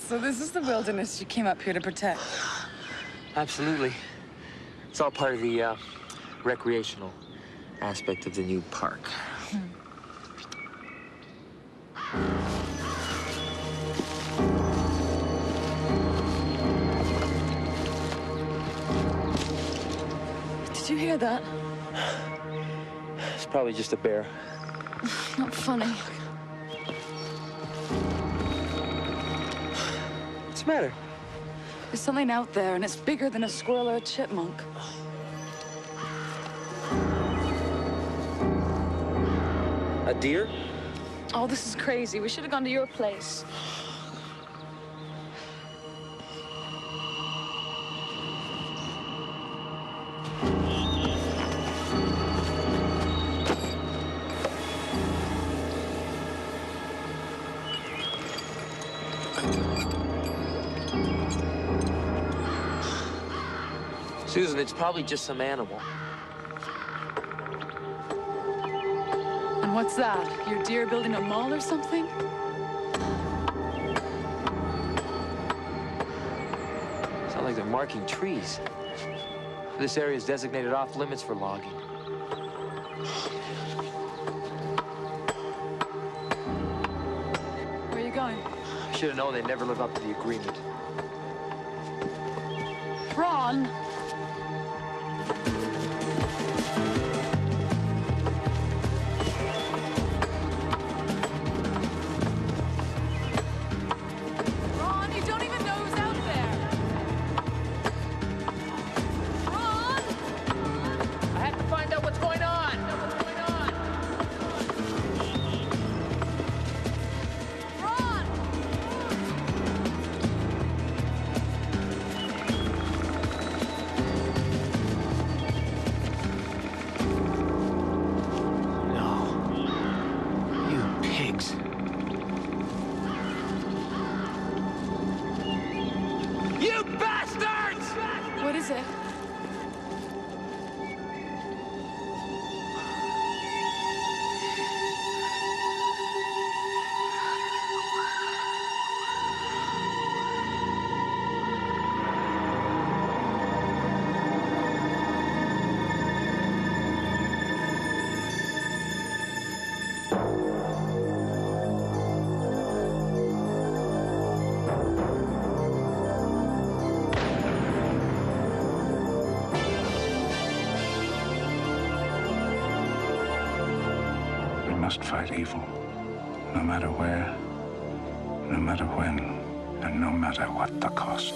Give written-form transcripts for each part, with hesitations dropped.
So this is the wilderness you came up here to protect? Absolutely. It's all part of the recreational aspect of the new park. Did you hear that? It's probably just a bear. Not funny. What's the matter? There's something out there, and it's bigger than a squirrel or a chipmunk. A deer? Oh, this is crazy. We should have gone to your place. Susan, it's probably just some animal. And what's that? Your deer building a mall or something? Sound like they're marking trees. This area is designated off limits for logging. Where are you going? I should have known they'd never live up to the agreement. Ron! What is it? Must fight evil, no matter where, no matter when, and no matter what the cost.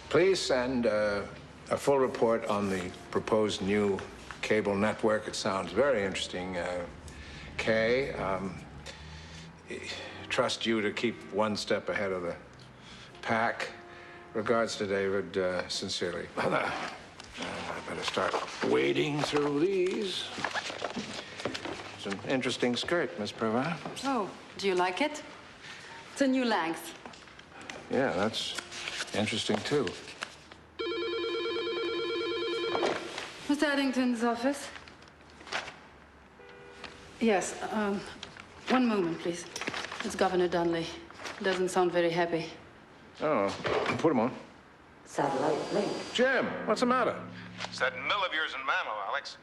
Please send a full report on the proposed new cable network. It sounds very interesting, Kay. Trust you to keep one step ahead of the pack. Regards to David, sincerely. Well, I better start wading through these. It's an interesting skirt, Miss Provine. Oh, do you like it? It's a new length. Yeah, that's interesting, too. Mr. Addington's office? Yes, one moment, please. It's Governor Dunley. Doesn't sound very happy. Oh, put him on. satellite link. Jim, what's the matter? It's that mill of yours in Manlo, Alex.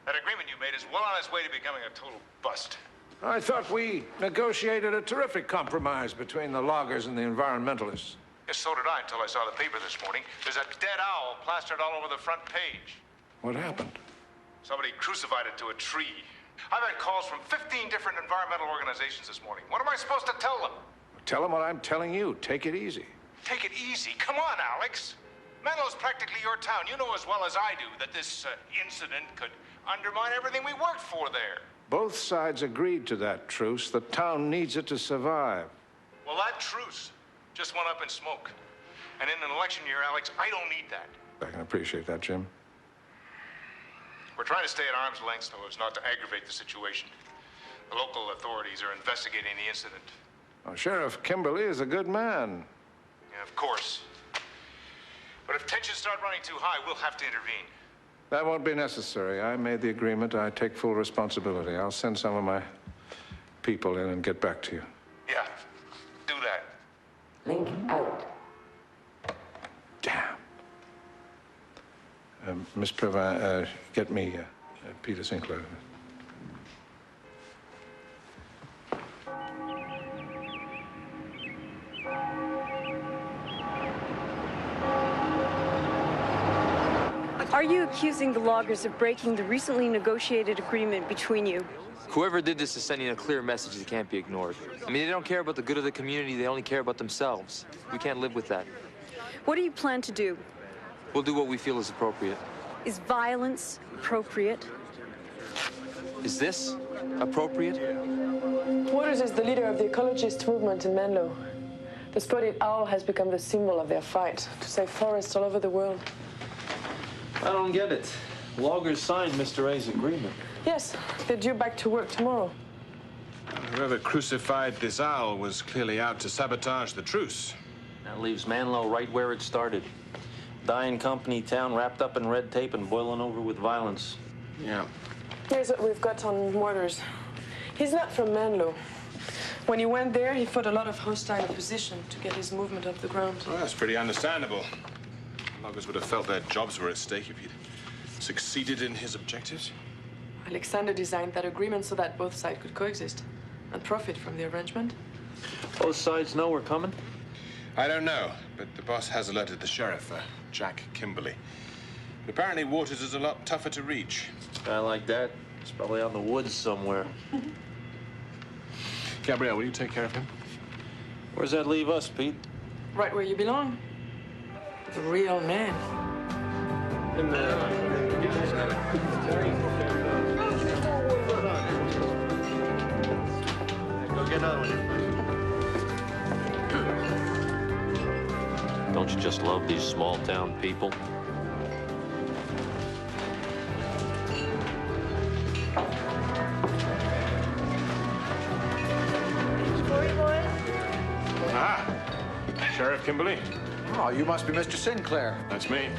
That agreement you made is well on its way to becoming a total bust. I thought we negotiated a terrific compromise between the loggers and the environmentalists. Yes, so did I until I saw the paper this morning. There's a dead owl plastered all over the front page. What happened? Somebody crucified it to a tree. I've had calls from 15 different environmental organizations this morning. What am I supposed to tell them? Tell them what I'm telling you. Take it easy. Take it easy. Come on, Alex. Menlo's practically your town. You know as well as I do that this incident could undermine everything we worked for there. Both sides agreed to that truce. The town needs it to survive. Well, that truce just went up in smoke. And in an election year, Alex, I don't need that. I can appreciate that, Jim. We're trying to stay at arm's length so as not to aggravate the situation. The local authorities are investigating the incident. Oh, Sheriff Kimberly is a good man. Yeah, of course. But if tensions start running too high, we'll have to intervene. That won't be necessary. I made the agreement. I take full responsibility. I'll send some of my people in and get back to you. Yeah, do that. Link out. Damn. Miss Previn, get me Peter Sinclair. Are you accusing the loggers of breaking the recently negotiated agreement between you? Whoever did this is sending a clear message that can't be ignored. I mean, they don't care about the good of the community. They only care about themselves. We can't live with that. What do you plan to do? We'll do what we feel is appropriate. Is violence appropriate? Is this appropriate? Waters is the leader of the ecologist movement in Menlo. The spotted owl has become the symbol of their fight to save forests all over the world. I don't get it. Loggers signed Mr. A's agreement. Yes, they're due back to work tomorrow. Whoever crucified this owl was clearly out to sabotage the truce. That leaves Manlo right where it started. Dying company town wrapped up in red tape and boiling over with violence. Yeah. Here's what we've got on Waters. He's not from Menlo. When he went there, he fought a lot of hostile opposition to get his movement off the ground. Well, that's pretty understandable. Loggers would have felt their jobs were at stake if he'd succeeded in his objectives. Alexander designed that agreement so that both sides could coexist and profit from the arrangement. Both sides know we're coming? I don't know, but the boss has alerted the sheriff, Jack Kimberly. But apparently Waters is a lot tougher to reach. A guy like that is probably out in the woods somewhere. Gabrielle, will you take care of him? Where's that leave us, Pete? Right where you belong. The real man. Go get another one. Don't you just love these small town people? Ah, Sheriff Kimberly. Oh, you must be Mr. Sinclair. That's me.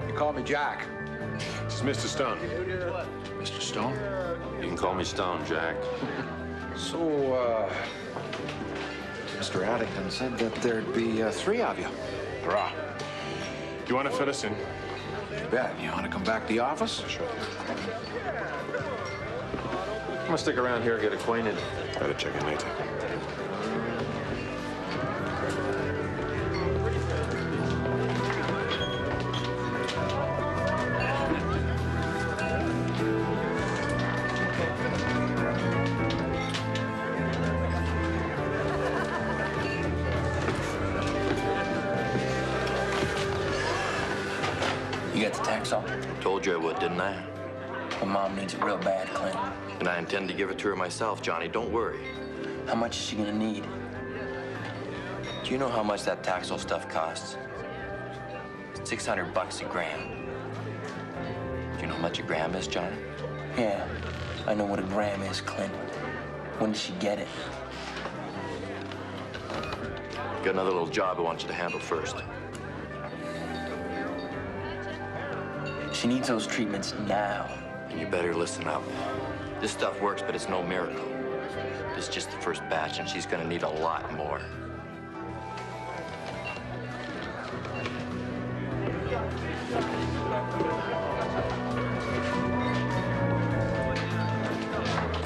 You call me Jack. This is Mr. Stone. Mr. Stone? You can call me Stone, Jack. So, Mr. Addington said that there'd be 3 of you. Hurrah. You want to fill us in? You bet. You want to come back to the office? Sure. I'm gonna stick around here and get acquainted. Better check in later. You got the taxol? Told you I would, didn't I? My mom needs it real bad, Clint. And I intend to give it to her myself, Johnny. Don't worry. How much is she gonna need? Do you know how much that taxol stuff costs? It's $600 a gram. Do you know how much a gram is, Johnny? Yeah, I know what a gram is, Clint. When did she get it? Got another little job I want you to handle first. She needs those treatments now. And you better listen up. This stuff works, but it's no miracle. This is just the first batch, and she's gonna need a lot more.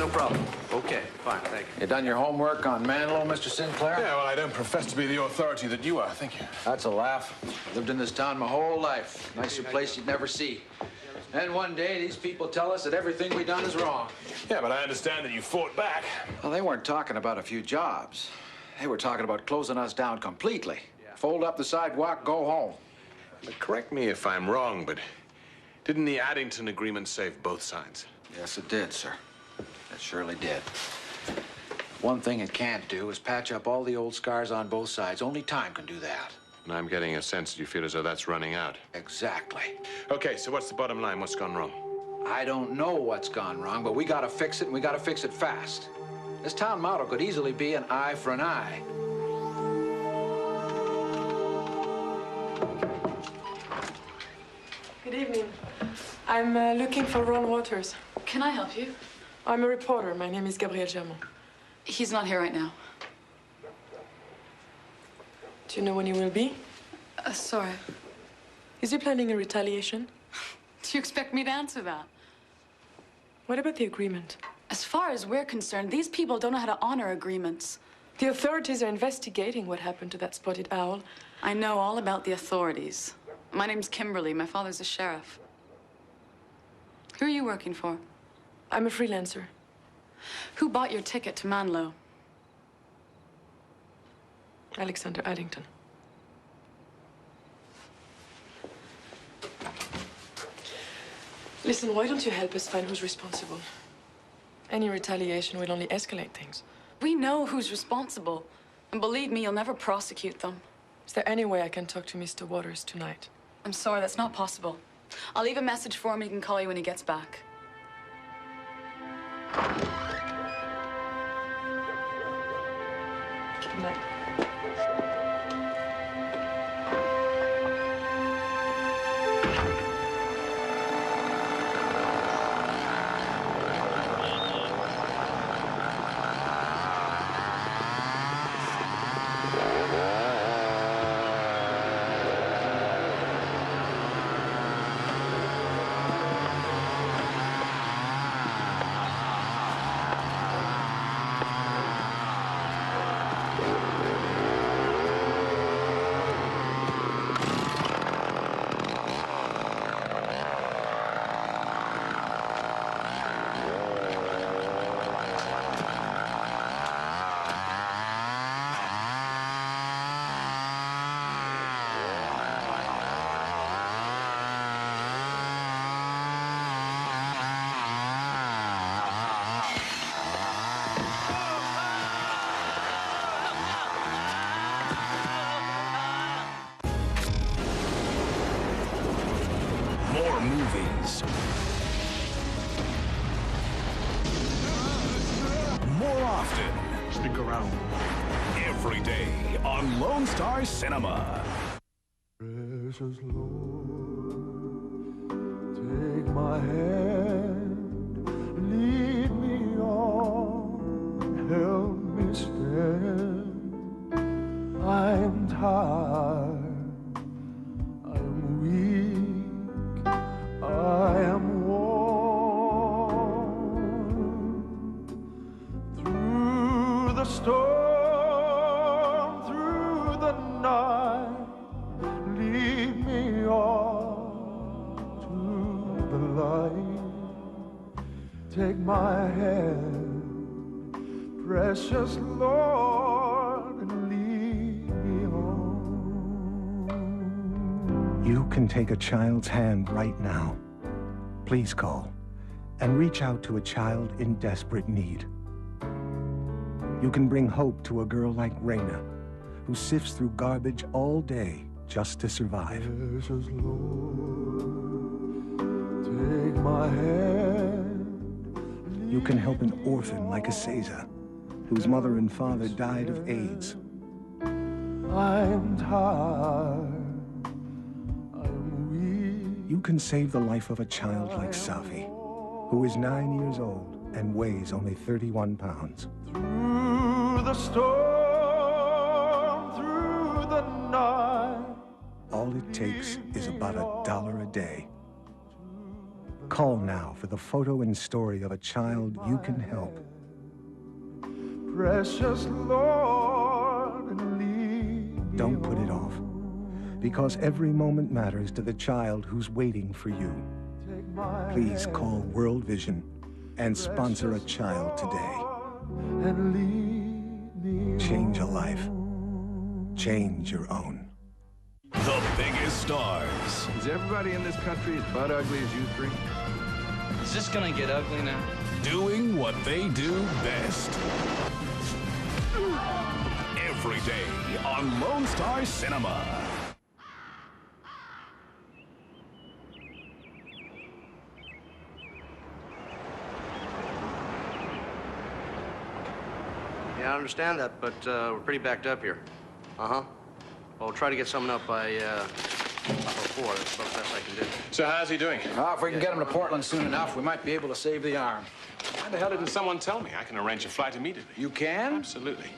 No problem. Okay, fine, thank you. You done your homework on Manlow, Mr. Sinclair? Yeah, well, I don't profess to be the authority that you are. Thank you. That's a laugh. I've lived in this town my whole life. Nicer place you'd never see. And one day, these people tell us that everything we done is wrong. Yeah, but I understand that you fought back. Well, they weren't talking about a few jobs. They were talking about closing us down completely. Fold up the sidewalk, go home. But correct me if I'm wrong, but didn't the Addington Agreement save both sides? Yes, it did, sir. It surely did. One thing it can't do is patch up all the old scars on both sides. Only time can do that. And I'm getting a sense that you feel as though that's running out. Exactly. Okay, so what's the bottom line? What's gone wrong? I don't know what's gone wrong, but we gotta fix it, and we gotta fix it fast. This town motto could easily be an eye for an eye. Good evening. I'm looking for Ron Waters. Can I help you? I'm a reporter. My name is Gabrielle. He's not here right now. Do you know when he will be? Sorry. Is he planning a retaliation? Do you expect me to answer that? What about the agreement? As far as we're concerned, these people don't know how to honor agreements. The authorities are investigating what happened to that spotted owl. I know all about the authorities. My name's Kimberly. My father's a sheriff. Who are you working for? I'm a freelancer. Who bought your ticket to Manlow? Alexander Addington. Listen, why don't you help us find who's responsible? Any retaliation will only escalate things. We know who's responsible. And believe me, you'll never prosecute them. Is there any way I can talk to Mr. Waters tonight? I'm sorry, that's not possible. I'll leave a message for him. He can call you when he gets back. Good night. More movies. More often. Stick around. Every day on Lone Star Cinema. Precious Lord, take my hand, lead me on, help me stand. I am tired, I am weak, I am worn. Through the storm, through the night, lead me on to the light. Take my hand, precious Lord, and lead me on. You can take a child's hand right now. Please call and reach out to a child in desperate need. You can bring hope to a girl like Raina, who sifts through garbage all day just to survive. Precious Lord, take my hand. You can help an orphan like Aseza, whose mother and father died of AIDS. I am tired, I am weak. You can save the life of a child like Safi, who is 9 years old and weighs only 31 pounds. Through the storm, through the night. All it takes is about $1 a day. Call now for the photo and story of a child you can help. Precious Lord, lead me Don't put it off, because every moment matters to the child who's waiting for you. Please call World Vision and sponsor a child today. and lead me. Change a life. Change your own. The biggest stars. Is everybody in this country as butt ugly as you three? Is this gonna get ugly now? Doing what they do best. Every day on Lone Star Cinema. Yeah, I understand that, but we're pretty backed up here. Uh-huh. Well, we'll try to get someone up by 4. That's about the best I can do. So how's he doing? Well, if we can get him to Portland soon enough, we might be able to save the arm. Why the hell didn't someone tell me? I can arrange a flight immediately. You can? Absolutely.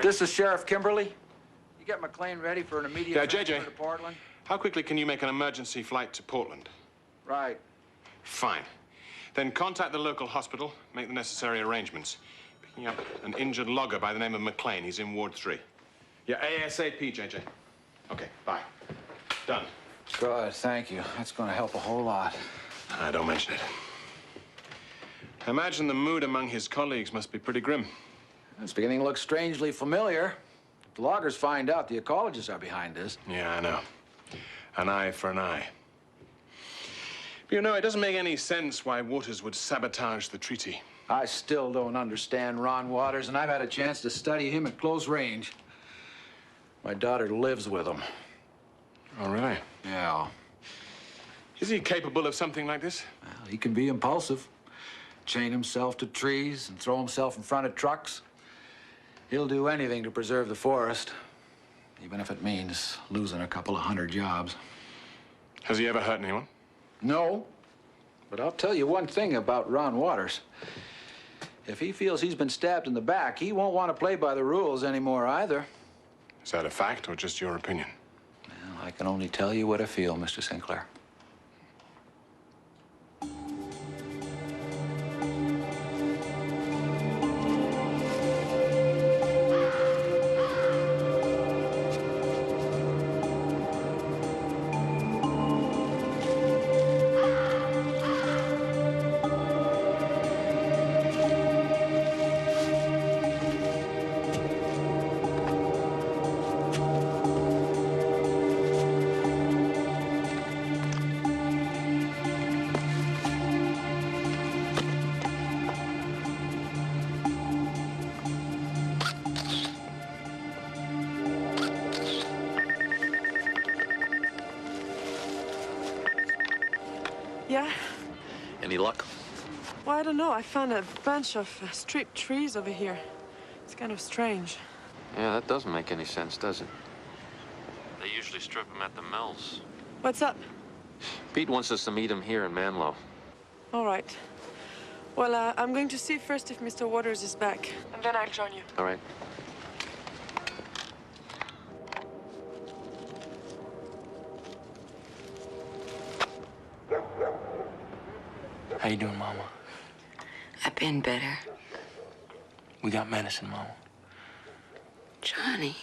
This is Sheriff Kimberly. You get McLean ready for an immediate Yeah, transfer JJ. to Portland? How quickly can you make an emergency flight to Portland? Right. Fine. Then contact the local hospital, make the necessary arrangements. Picking up an injured logger by the name of McLean. He's in Ward 3. Yeah, ASAP, JJ. Okay, bye. Done. Good, thank you. That's going to help a whole lot. Don't mention it. I imagine the mood among his colleagues must be pretty grim. It's beginning to look strangely familiar. If the loggers find out the ecologists are behind this. Yeah, I know. An eye for an eye. But you know, it doesn't make any sense why Waters would sabotage the treaty. I still don't understand Ron Waters, and I've had a chance to study him at close range. My daughter lives with him. Oh, really? Yeah. Is he capable of something like this? Well, he can be impulsive. Chain himself to trees and throw himself in front of trucks. He'll do anything to preserve the forest, even if it means losing a couple of 100 jobs. Has he ever hurt anyone? No, but I'll tell you one thing about Ron Waters. If he feels he's been stabbed in the back, he won't want to play by the rules anymore either. Is that a fact or just your opinion? Well, I can only tell you what I feel, Mr. Sinclair. Yeah? Any luck? Well, I don't know. I found a bunch of stripped trees over here. It's kind of strange. Yeah, that doesn't make any sense, does it? They usually strip them at the mills. What's up? Pete wants us to meet him here in Manlow. All right. Well, I'm going to see first if Mr. Waters is back, and then I'll join you. All right. How you doing, Mama? I've been better. We got medicine, Mama. Johnny,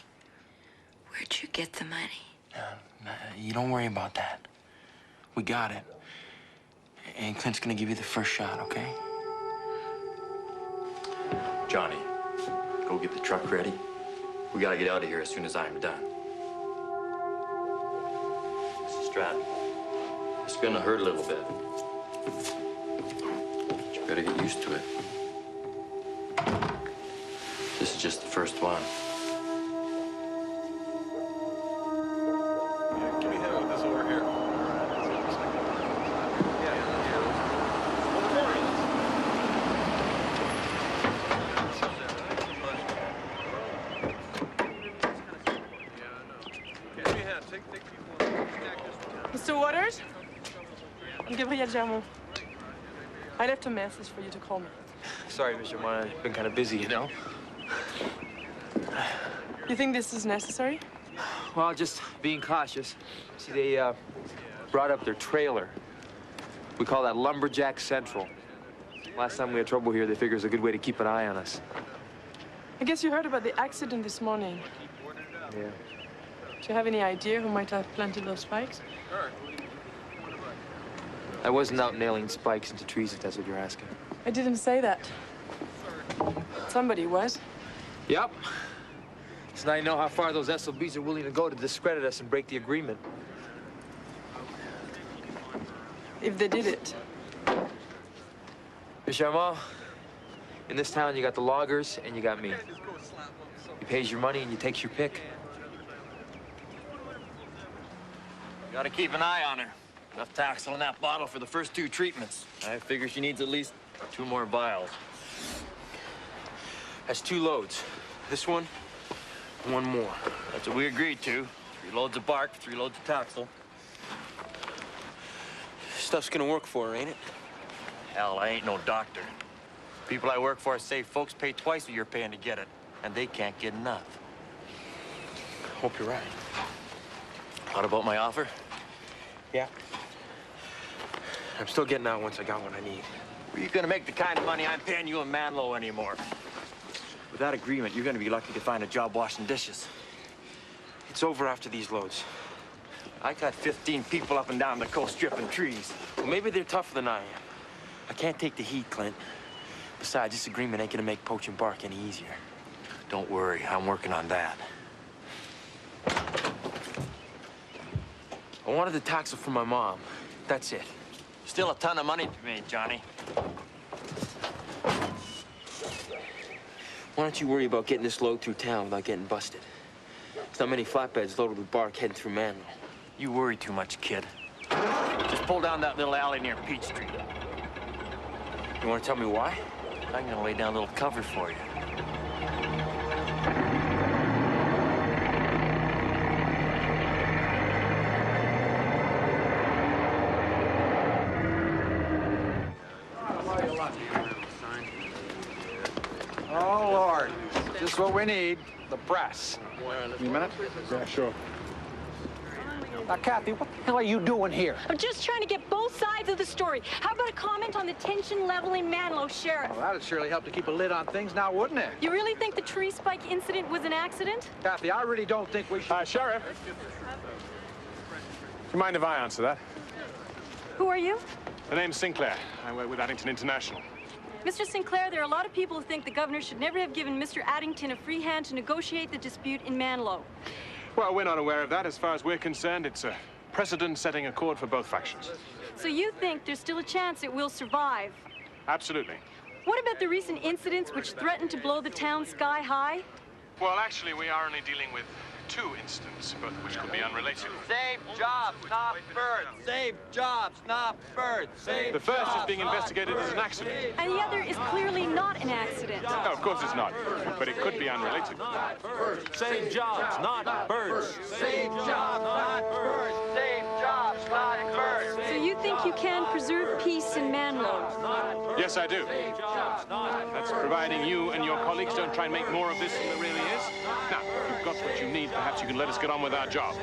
where'd you get the money? You don't worry about that. We got it. And Clint's gonna give you the first shot, okay? Johnny, go get the truck ready. We gotta get out of here as soon as I'm done. Mrs. Stratton, it's gonna hurt a little bit. But you better get used to it. This is just the first one. Give me a hand with this over here. Mr. Waters? I'm Gabrielle Germont. I left a message for you to call me. Sorry, Mr. Moore. I've been kind of busy, you know? You think this is necessary? Well, just being cautious. See, they brought up their trailer. We call that Lumberjack Central. Last time we had trouble here, they figure it's a good way to keep an eye on us. I guess you heard about the accident this morning. Yeah. Do you have any idea who might have planted those spikes? I wasn't out nailing spikes into trees, if that's what you're asking. I didn't say that. Somebody was. Yep. So now you know how far those SOBs are willing to go to discredit us and break the agreement. If they did it. Miss Armand, in this town, you got the loggers and you got me. He pays your money and you takes your pick. Gotta keep an eye on her. Enough Taxol in that bottle for the first 2 treatments. I figure she needs at least 2 more vials. That's 2 loads. This one, 1 more. That's what we agreed to. 3 loads of bark, 3 loads of Taxol. Stuff's gonna work for her, ain't it? Hell, I ain't no doctor. People I work for say folks pay twice what you're paying to get it, and they can't get enough. Hope you're right. What about my offer? Yeah. I'm still getting out once I got what I need. Well, you're gonna make the kind of money I'm paying you in Manlow anymore. With that agreement, you're gonna be lucky to find a job washing dishes. It's over after these loads. I got 15 people up and down the coast stripping trees. Well, maybe they're tougher than I am. I can't take the heat, Clint. Besides, this agreement ain't gonna make poaching bark any easier. Don't worry, I'm working on that. I wanted the Taxol from my mom. That's it. Still a ton of money to be made, Johnny. Why don't you worry about getting this load through town without getting busted? There's not many flatbeds loaded with bark heading through Manlow. You worry too much, kid. Just pull down that little alley near Peach Street. You want to tell me why? I'm gonna lay down a little cover for you. Oh, Lord. Just what we need. The press. Give me a minute? Yeah, sure. Now, Kathy, what the hell are you doing here? I'm just trying to get both sides of the story. How about a comment on the tension level in Manlow, Sheriff? Well, that'd surely help to keep a lid on things now, wouldn't it? You really think the tree spike incident was an accident? Kathy, I really don't think we should... Sheriff. Do you mind if I answer that? Who are you? The name's Sinclair. I work with Addington International. Mr. Sinclair, there are a lot of people who think the governor should never have given Mr. Addington a free hand to negotiate the dispute in Manlow. Well, we're not aware of that. As far as we're concerned, it's a precedent-setting accord for both factions. So you think there's still a chance it will survive? Absolutely. What about the recent incidents which threatened to blow the town sky high? Well, actually, we are only dealing with 2 incidents, both of which could be unrelated. Save jobs, not birds. Save jobs, not birds. Save The first jobs, is being not investigated as an accident. And the other is clearly not an accident. No, of course it's not, but it could be unrelated. Save jobs, not birds. Save jobs, not birds. Save jobs, not birds. So you think you can preserve peace in Manlow? Yes, I do. That's providing you and your colleagues don't try and make more of this than there really is. Now, if you've got what you need, perhaps you can let us get on with our job.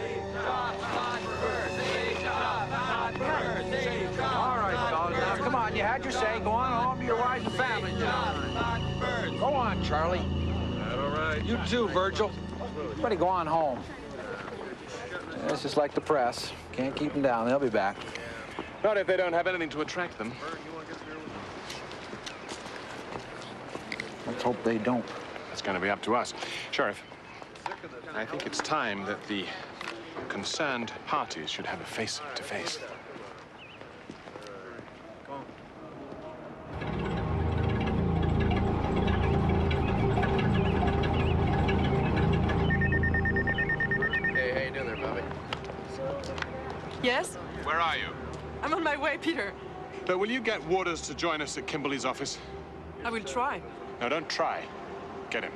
All right, fellas, now come on. You had your say. Go on home to your wife and family. Go on, Charlie. All right. You too, Virgil. Everybody go on home. It's just like the press. Can't keep them down. They'll be back. Not if they don't have anything to attract them. Let's hope they don't. It's going to be up to us. Sheriff, I think it's time that the concerned parties should have a face-to-face. Hey, how you doing there, Bobby? Yes? Where are you? I'm on my way, Peter. Will you get Waters to join us at Kimberly's office? I will try. No, don't try. Get him.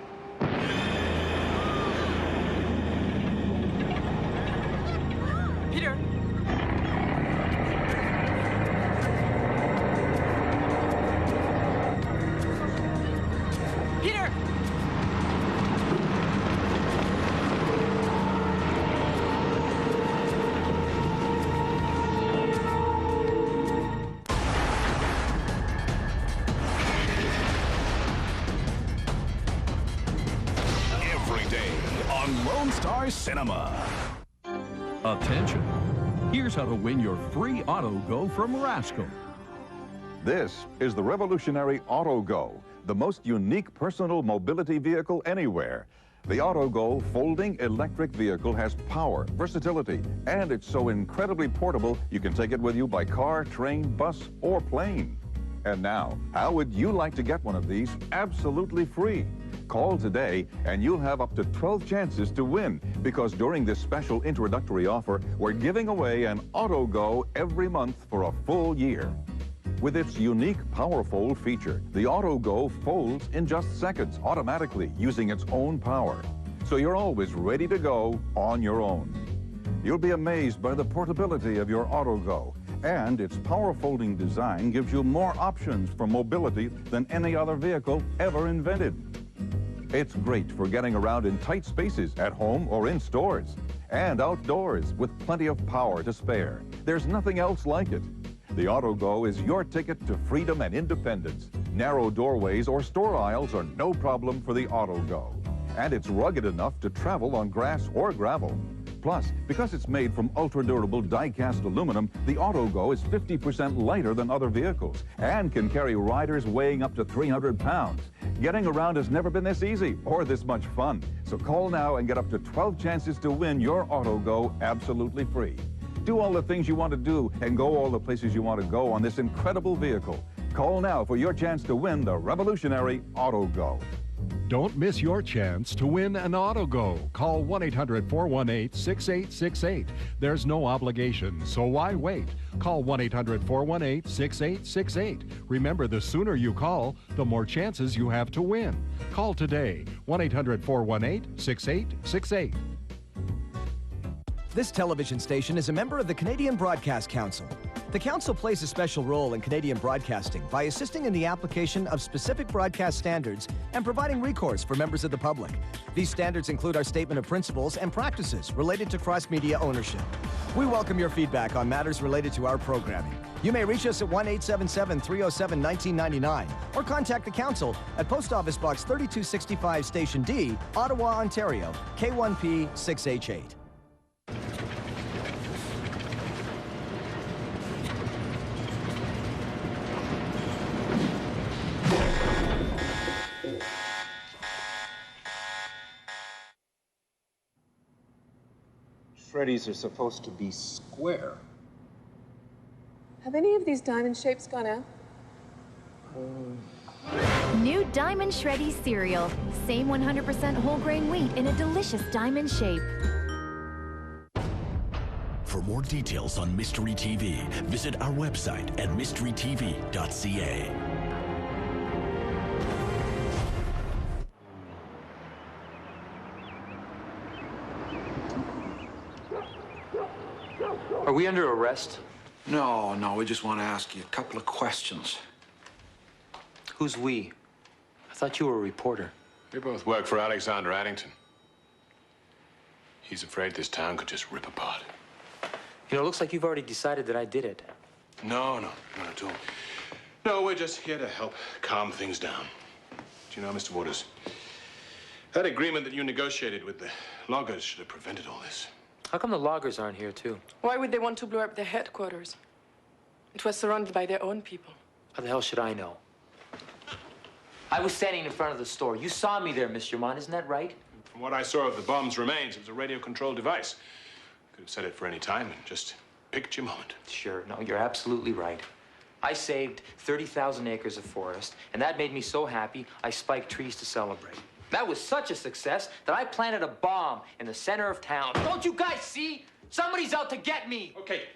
Star Cinema. Attention. Here's how to win your free Auto Go from Rascal. This is the revolutionary Auto Go, the most unique personal mobility vehicle anywhere. The Auto Go folding electric vehicle has power, versatility, and it's so incredibly portable you can take it with you by car, train, bus, or plane. And now, how would you like to get one of these absolutely free? Call today and you'll have up to 12 chances to win, because during this special introductory offer, we're giving away an Auto Go every month for a full year. With its unique Power Fold feature, the Auto Go folds in just seconds automatically using its own power. So you're always ready to go on your own. You'll be amazed by the portability of your Auto Go, and its power folding design gives you more options for mobility than any other vehicle ever invented. It's great for getting around in tight spaces at home or in stores, and outdoors with plenty of power to spare. There's nothing else like it. The Auto Go is your ticket to freedom and independence. Narrow doorways or store aisles are no problem for the Auto Go. And it's rugged enough to travel on grass or gravel. Plus, because it's made from ultra-durable die-cast aluminum, the Auto Go is 50% lighter than other vehicles and can carry riders weighing up to 300 pounds. Getting around has never been this easy or this much fun. So call now and get up to 12 chances to win your Auto Go absolutely free. Do all the things you want to do and go all the places you want to go on this incredible vehicle. Call now for your chance to win the revolutionary Auto Go. Don't miss your chance to win an Auto Go. Call 1-800-418-6868. There's no obligation, so why wait? Call 1-800-418-6868. Remember, the sooner you call, the more chances you have to win. Call today, 1-800-418-6868. This television station is a member of the Canadian Broadcast Council. The Council plays a special role in Canadian broadcasting by assisting in the application of specific broadcast standards and providing recourse for members of the public. These standards include our statement of principles and practices related to cross-media ownership. We welcome your feedback on matters related to our programming. You may reach us at 1-877-307-1999 or contact the Council at Post Office Box 3265 Station D, Ottawa, Ontario, K1P 6H8. Shreddies are supposed to be square. Have any of these diamond shapes gone out? New Diamond Shreddies cereal. Same 100% whole grain wheat in a delicious diamond shape. For more details on Mystery TV, visit our website at mysterytv.ca. Are we under arrest? No, we just want to ask you a couple of questions. Who's we? I thought you were a reporter. We both work for Alexander Addington. He's afraid this town could just rip apart. You know, it looks like you've already decided that I did it. No, not at all. No, we're just here to help calm things down. Do you know, Mr. Waters, that agreement that you negotiated with the loggers should have prevented all this. How come the loggers aren't here, too? Why would they want to blow up their headquarters? It was surrounded by their own people. How the hell should I know? I was standing in front of the store. You saw me there, Mr. Mon, isn't that right? From what I saw of the bomb's remains, it was a radio-controlled device. Could have set it for any time and just picked your moment. Sure, no, you're absolutely right. I saved 30,000 acres of forest, and that made me so happy, I spiked trees to celebrate. That was such a success that I planted a bomb in the center of town. Don't you guys see? Somebody's out to get me. Okay.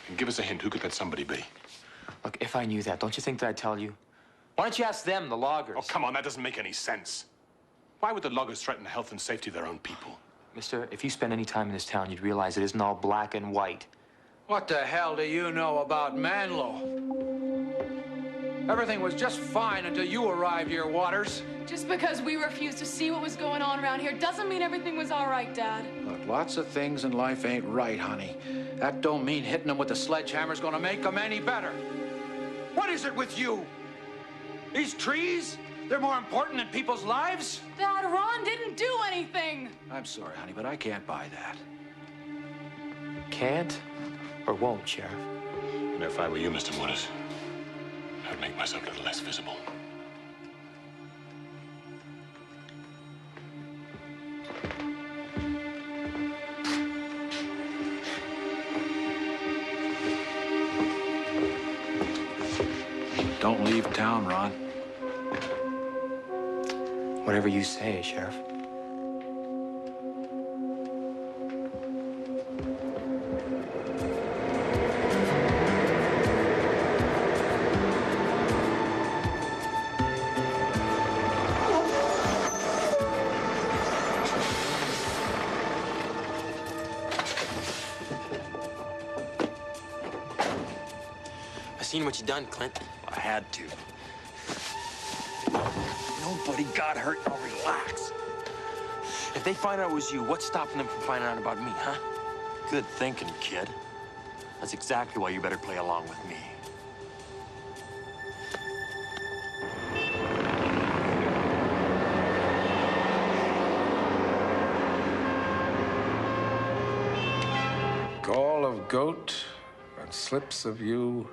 And give us a hint. Who could that somebody be? Look, if I knew that, don't you think that I'd tell you? Why don't you ask them, the loggers? Oh, come on. That doesn't make any sense. Why would the loggers threaten the health and safety of their own people? Mister, if you spend any time in this town, you'd realize it isn't all black and white. What the hell do you know about Manlow? Everything was just fine until you arrived here, Waters. Just because we refused to see what was going on around here doesn't mean everything was all right, Dad. Look, lots of things in life ain't right, honey. That don't mean hitting them with the sledgehammer's gonna make them any better. What is it with you? These trees? They're more important than people's lives? Dad, Ron didn't do anything. I'm sorry, honey, but I can't buy that. Can't or won't, Sheriff? And if I were you, Mr. Morris, I'd make myself a little less visible. Don't leave town, Ron. Whatever you say, Sheriff. I seen what you done, Clint. I had to. Nobody got hurt. Now relax. If they find out it was you, what's stopping them from finding out about me, huh? Good thinking, kid. That's exactly why you better play along with me. Gall of goat and slips of you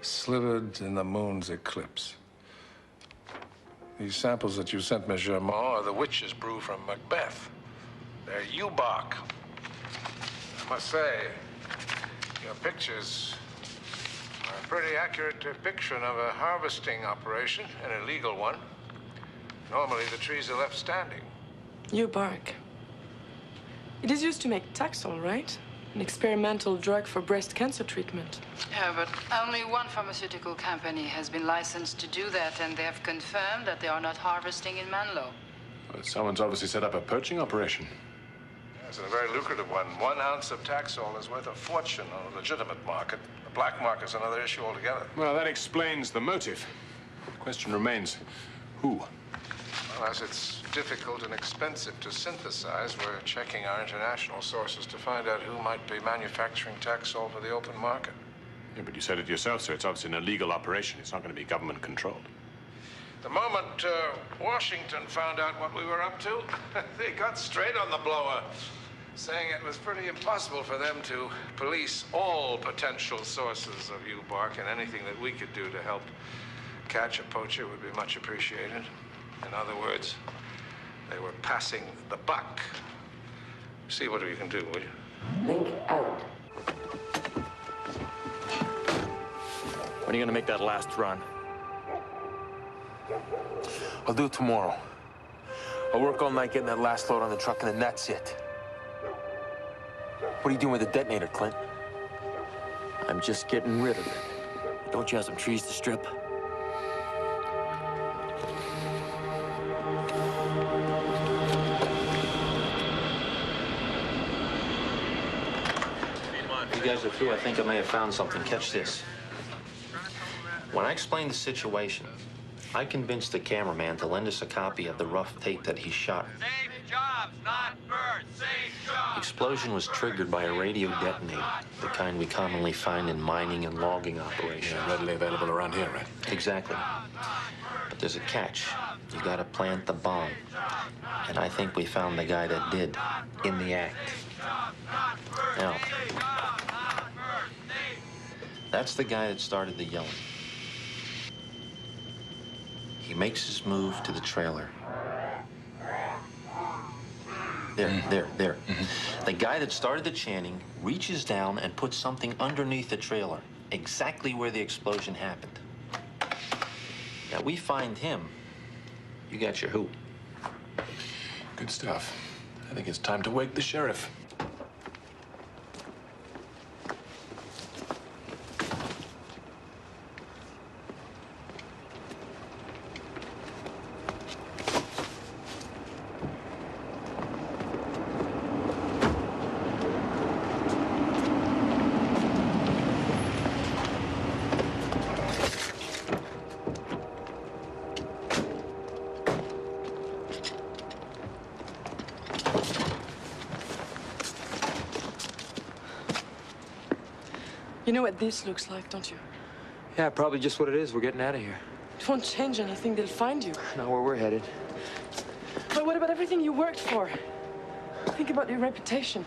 slivered in the moon's eclipse. These samples that you sent me, Germain, are the witch's brew from Macbeth. They're U-bark. I must say, your pictures are a pretty accurate depiction of a harvesting operation, an illegal one. Normally, the trees are left standing. U-bark. It is used to make Taxol, right? An experimental drug for breast cancer treatment. Yeah, but only one pharmaceutical company has been licensed to do that, and they have confirmed that they are not harvesting in Menlo. Well, someone's obviously set up a poaching operation. Yes, and a very lucrative one. 1 ounce of Taxol is worth a fortune on a legitimate market. The black market's another issue altogether. Well, that explains the motive. The question remains, who? Well, as it's difficult and expensive to synthesize, we're checking our international sources to find out who might be manufacturing Taxol for the open market. Yeah, but you said it yourself, sir. It's obviously an illegal operation. It's not going to be government controlled. The moment Washington found out what we were up to, they got straight on the blower, saying it was pretty impossible for them to police all potential sources of U-bark, and anything that we could do to help catch a poacher would be much appreciated. In other words, they were passing the buck. See what you can do, will you? Link out. When are you gonna make that last run? I'll do it tomorrow. I'll work all night getting that last load on the truck, and then that's it. What are you doing with the detonator, Clint? I'm just getting rid of it. Don't you have some trees to strip? You guys are through. I think I may have found something. Catch this. When I explained the situation, I convinced the cameraman to lend us a copy of the rough tape that he shot. Save jobs, not birds. Save jobs. The explosion was triggered by a radio detonator, the kind we commonly find in mining and logging operations. Yeah, readily available around here, right? Exactly. But there's a catch. You gotta plant the bomb. And I think we found the guy that did, in the act. Now, that's the guy that started the yelling. He makes his move to the trailer. There. The guy that started the chanting reaches down and puts something underneath the trailer, exactly where the explosion happened. Now, we find him. You got your who. Good stuff. I think it's time to wake the sheriff. You know what this looks like, don't you? Yeah, probably just what it is. We're getting out of here. It won't change anything. They'll find you. Not where we're headed. But what about everything you worked for? Think about your reputation.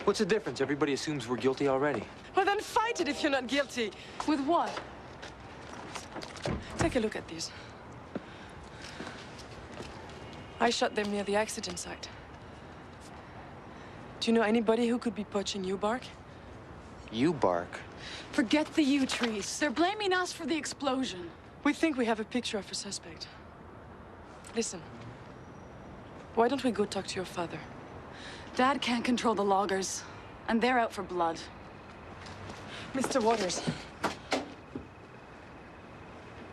What's the difference? Everybody assumes we're guilty already. Well, then fight it if you're not guilty. With what? Take a look at these. I shot them near the accident site. Do you know anybody who could be poaching yew bark? You bark. Forget the yew trees. They're blaming us for the explosion. We think we have a picture of a suspect. Listen. Why don't we go talk to your father? Dad can't control the loggers, and they're out for blood. Mr. Waters.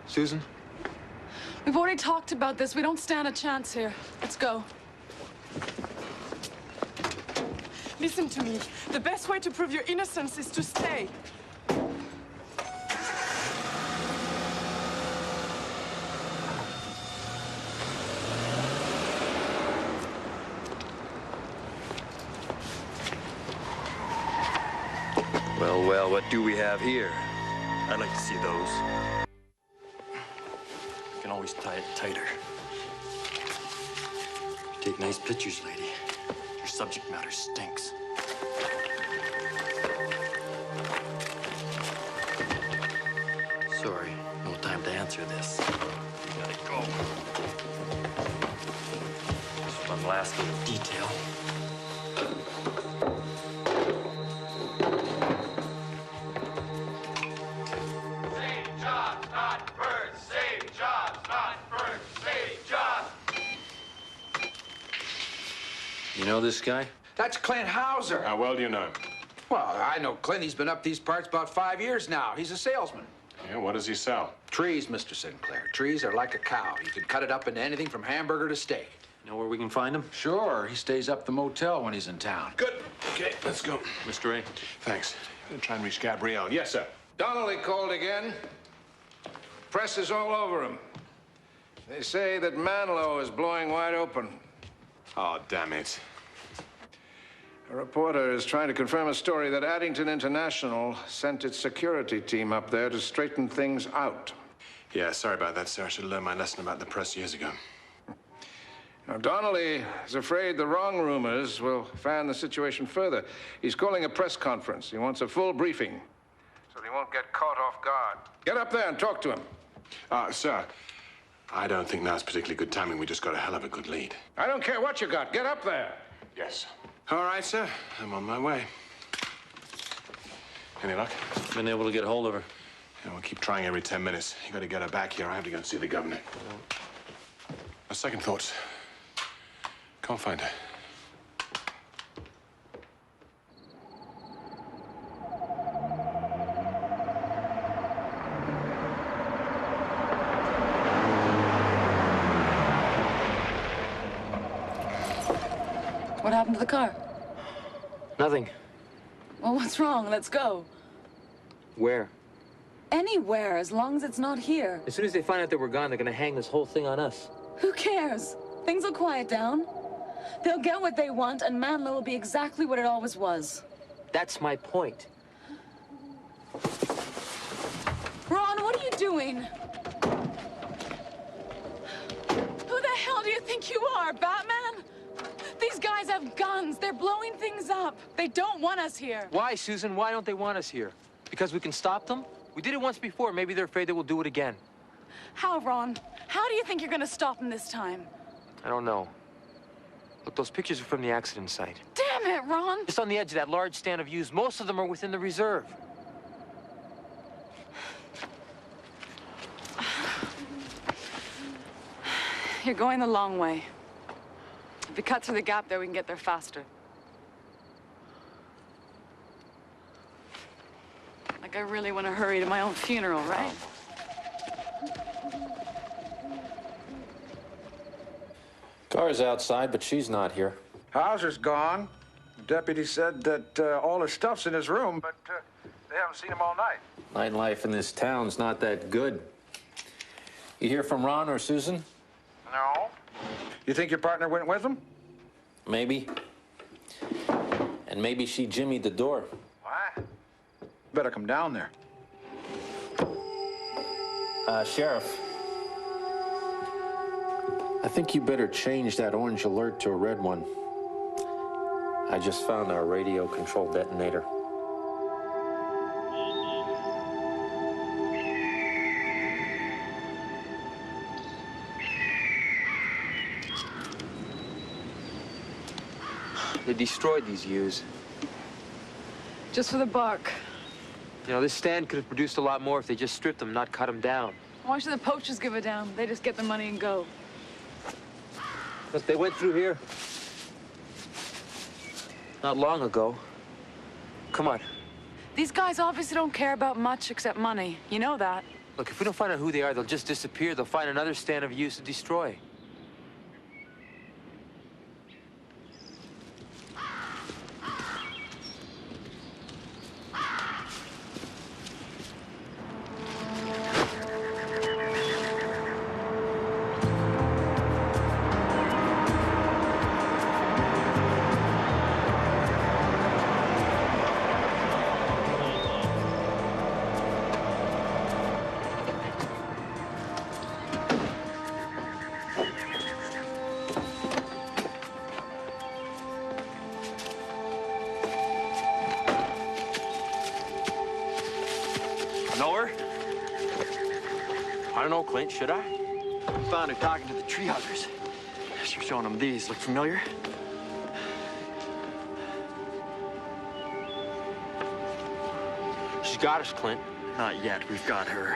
Susan? We've already talked about this. We don't stand a chance here. Let's go. Listen to me. The best way to prove your innocence is to stay. Well, well, what do we have here? I'd like to see those. You can always tie it tighter. You take nice pictures, lady. Your subject matter stinks. Sorry, no time to answer this. Gotta go. Just one last little detail. You know this guy? That's Clint Hauser. How well do you know him? Well, I know Clint. He's been up these parts about 5 years now. He's a salesman. Yeah, what does he sell? Trees, Mr. Sinclair. Trees are like a cow. You can cut it up into anything from hamburger to steak. Know where we can find him? Sure. He stays up the motel when he's in town. Good. Okay, let's go. Mr. A. Thanks. I'm gonna try and reach Gabrielle. Yes, sir. Donnelly called again. Press is all over him. They say that Manlow is blowing wide open. Oh, damn it. A reporter is trying to confirm a story that Addington International sent its security team up there to straighten things out. Yeah, sorry about that, sir. I should have learned my lesson about the press years ago. Now, Donnelly is afraid the wrong rumors will fan the situation further. He's calling a press conference. He wants a full briefing, so he won't get caught off guard. Get up there and talk to him. Sir, I don't think now's particularly good timing. We just got a hell of a good lead. I don't care what you got. Get up there. Yes. All right, sir. I'm on my way. Any luck? Been able to get a hold of her. Yeah, we'll keep trying every 10 minutes. You got to get her back here. I have to go and see the governor. A second thoughts. Can't find her. What happened to the car? Nothing. Well, what's wrong? Let's go. Where? Anywhere, as long as it's not here. As soon as they find out that we're gone, they're gonna hang this whole thing on us. Who cares? Things will quiet down. They'll get what they want, and Manlow will be exactly what it always was. That's my point. Ron, what are you doing? Who the hell do you think you are, Batman? These guys have guns. They're blowing things up. They don't want us here. Why, Susan? Why don't they want us here? Because we can stop them? We did it once before. Maybe they're afraid that we'll do it again. How, Ron? How do you think you're gonna stop them this time? I don't know. Look, those pictures are from the accident site. Damn it, Ron! Just on the edge of that large stand of yews. Most of them are within the reserve. You're going the long way. If we cut through the gap there, we can get there faster. Like I really want to hurry to my own funeral, right? Car's outside, but she's not here. Hauser's gone. The deputy said that all his stuff's in his room, but they haven't seen him all night. Nightlife in this town's not that good. You hear from Ron or Susan? No. You think your partner went with him? Maybe. And maybe she jimmied the door. What? Better come down there. Sheriff, I think you better change that orange alert to a red one. I just found our radio control detonator. They destroyed these U's. Just for the buck. You know, this stand could have produced a lot more if they just stripped them, not cut them down. Why should the poachers give a damn? They just get the money and go. But they went through here not long ago. Come on. These guys obviously don't care about much except money. You know that. Look, if we don't find out who they are, they'll just disappear. They'll find another stand of use to destroy. I don't know, Clint, should I? I found her talking to the tree huggers. She was showing them these. Look familiar? She's got us, Clint. Not yet. We've got her.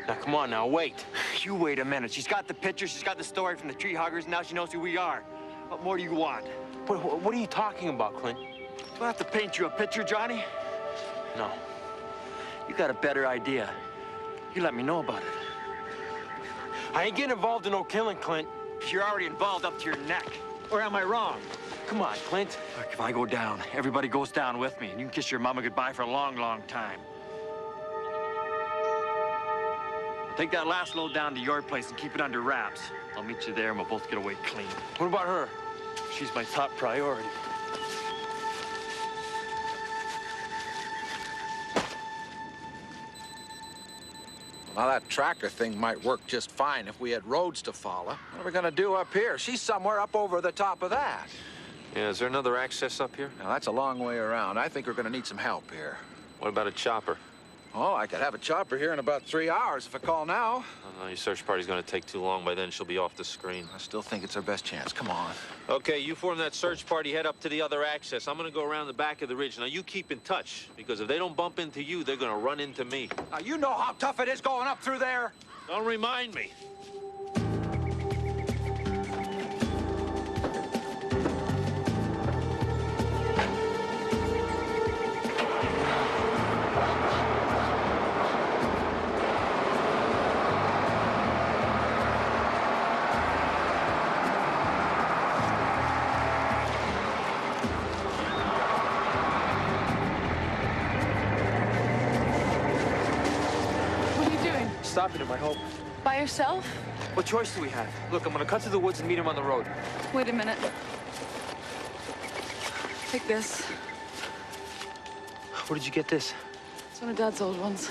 Now, come on now, wait. You wait a minute. She's got the picture, she's got the story from the tree huggers, and now she knows who we are. What more do you want? What are you talking about, Clint? Do I have to paint you a picture, Johnny? No. You got a better idea. You let me know about it. I ain't getting involved in no killing, Clint. You're already involved up to your neck. Or am I wrong? Come on, Clint. Look, if I go down, everybody goes down with me, and you can kiss your mama goodbye for a long, long time. Take that last load down to your place and keep it under wraps. I'll meet you there and we'll both get away clean. What about her? She's my top priority. Well, that tractor thing might work just fine if we had roads to follow. What are we gonna do up here? She's somewhere up over the top of that. Yeah, is there another access up here? Now, that's a long way around. I think we're gonna need some help here. What about a chopper? Oh, I could have a chopper here in about 3 hours if I call now. Oh, no, your search party's gonna take too long. By then, she'll be off the screen. I still think it's our best chance. Come on. Okay, you form that search party, head up to the other access. I'm gonna go around the back of the ridge. Now, you keep in touch, because if they don't bump into you, they're gonna run into me. Now, you know how tough it is going up through there. Don't remind me. Stopping him, I hope. By yourself? What choice do we have? Look, I'm gonna cut through the woods and meet him on the road. Wait a minute. Take this. Where did you get this? It's one of Dad's old ones.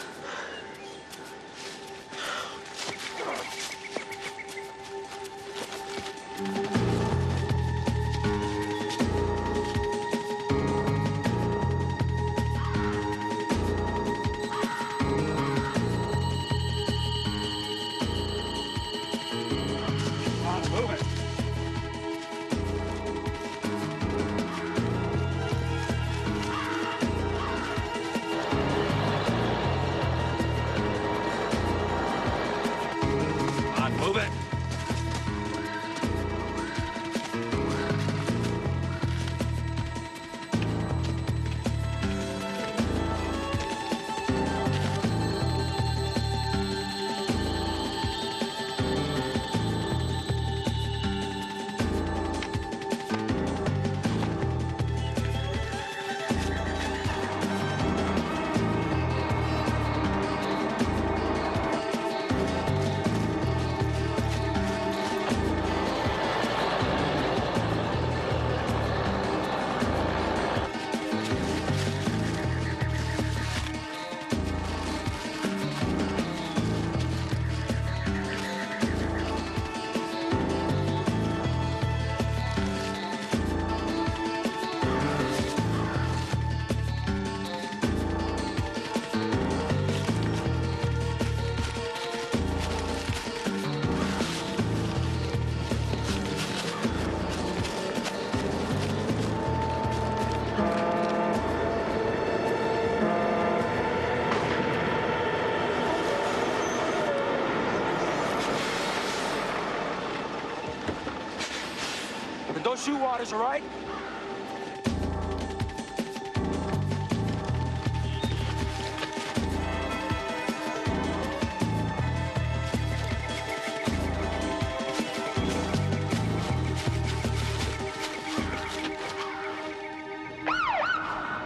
shoe waters, all right?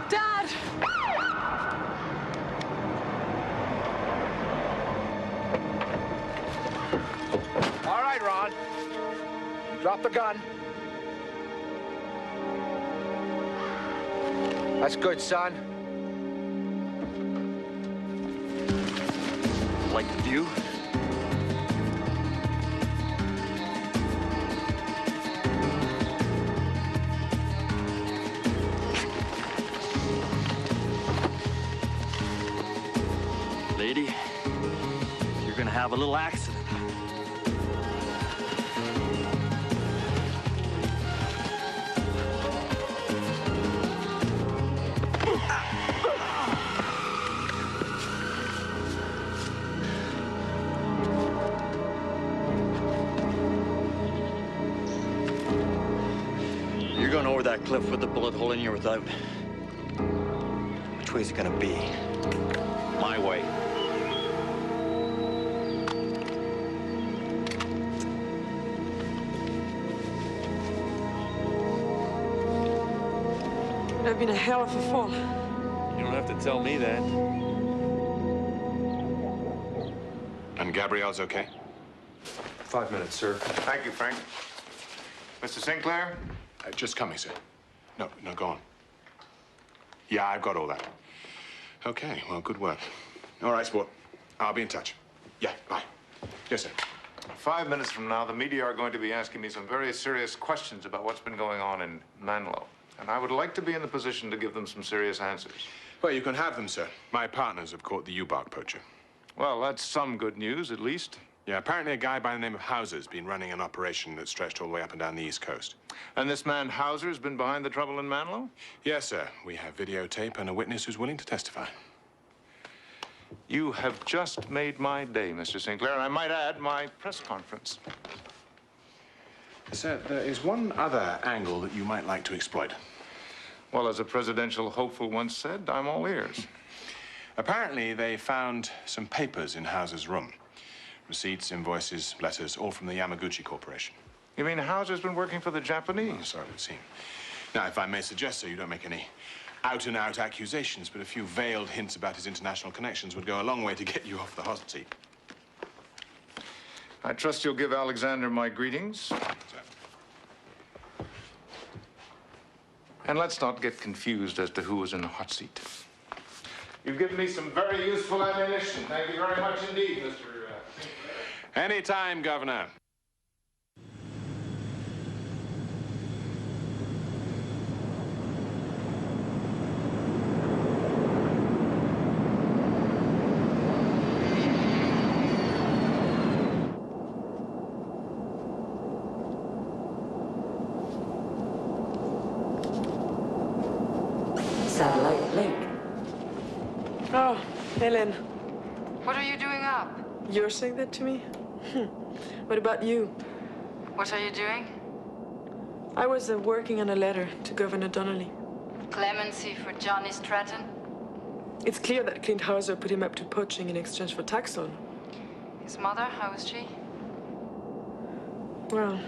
Dad! All right, Ron. Drop the gun. That's good, son. Like the view? Lady, you're gonna have a little accident. You're going over that cliff with the bullet hole in you or without. Which way's it gonna be? My way. Would have been a hell of a fall. You don't have to tell me that. And Gabrielle's okay? 5 minutes, sir. Thank you, Frank. Mr. Sinclair? Just coming, sir. No, go on. Yeah, I've got all that. Okay, well, good work. All right, sport. I'll be in touch. Yeah, bye. Yes, sir. 5 minutes from now, the media are going to be asking me some very serious questions about what's been going on in Menlo. And I would like to be in the position to give them some serious answers. Well, you can have them, sir. My partners have caught the U-bark poacher. Well, that's some good news, at least. Yeah, apparently a guy by the name of Hauser's been running an operation that stretched all the way up and down the East Coast. And this man Hauser's been behind the trouble in Menlo? Yes, sir. We have videotape and a witness who's willing to testify. You have just made my day, Mr. Sinclair, and I might add, my press conference. Sir, there is one other angle that you might like to exploit. Well, as a presidential hopeful once said, I'm all ears. Apparently, they found some papers in Hauser's room. Receipts, invoices, letters, all from the Yamaguchi Corporation. You mean Hauser's been working for the Japanese? Oh, so it would seem. Now, if I may suggest, sir, you don't make any out-and-out accusations, but a few veiled hints about his international connections would go a long way to get you off the hot seat. I trust you'll give Alexander my greetings. Sir. And let's not get confused as to who was in the hot seat. You've given me some very useful ammunition. Thank you very much indeed, Mr. Anytime, Governor. Satellite link. Oh, Helen. What are you doing up? You're saying that to me? What about you? What are you doing? I was working on a letter to Governor Donnelly. Clemency for Johnny Stratton? It's clear that Clint Hauser put him up to poaching in exchange for Taxol. His mother, how is she? Well,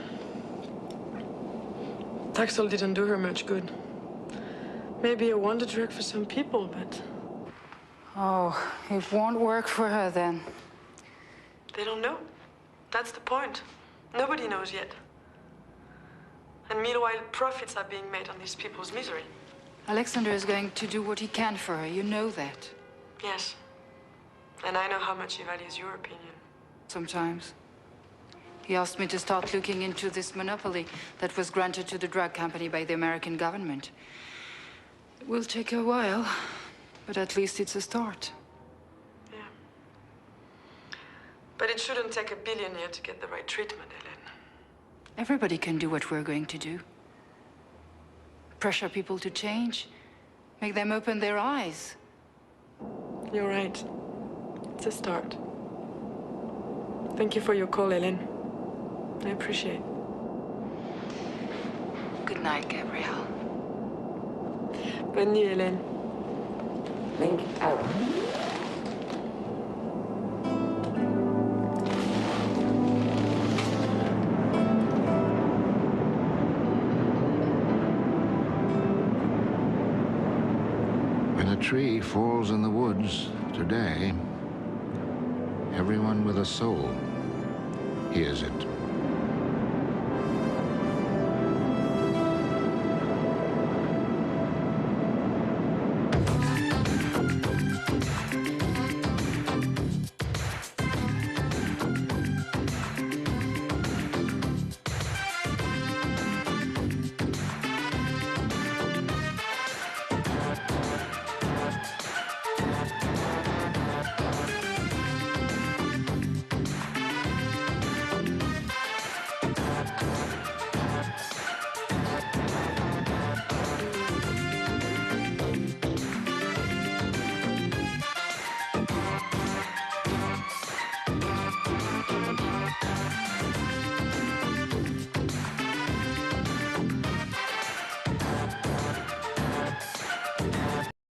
Taxol didn't do her much good. Maybe a wonder drug for some people, but... Oh, it won't work for her then. They don't know. That's the point. Nobody knows yet. And meanwhile, profits are being made on these people's misery. Alexander is going to do what he can for her. You know that. Yes. And I know how much he values your opinion. Sometimes. He asked me to start looking into this monopoly that was granted to the drug company by the American government. It will take a while, but at least it's a start. Yeah. But it shouldn't take a billionaire to get the right treatment, Helen. Everybody can do what we're going to do. Pressure people to change. Make them open their eyes. You're right. It's a start. Thank you for your call, Helen. I appreciate it. night, Gabrielle. Bonne nuit, Hélène. Link out. When a tree falls in the woods today, everyone with a soul hears it.